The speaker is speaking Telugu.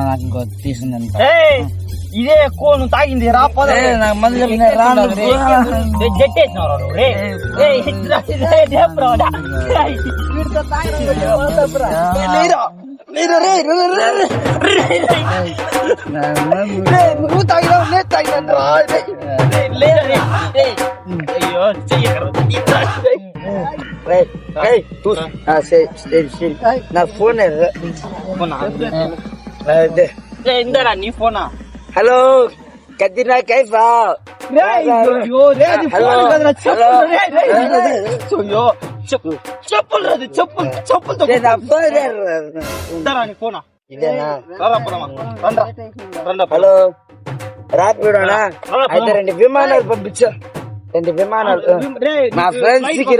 నాకు ఇంకో తీసుకుందంట. ఇదే ఎక్కువ నువ్వు తాగింది రా నాకు మంది నువ్వు తాగినావు నేను తాగినా నా ఫోన్ ఇందరా నీ ఫోనా? హలో కదినా కైఫా ఫోనా? హలో రాపిడోనా అయితే 2 విమానాలు పంపించు. 2 విమానాలు మా ఫ్రెండ్స్ కి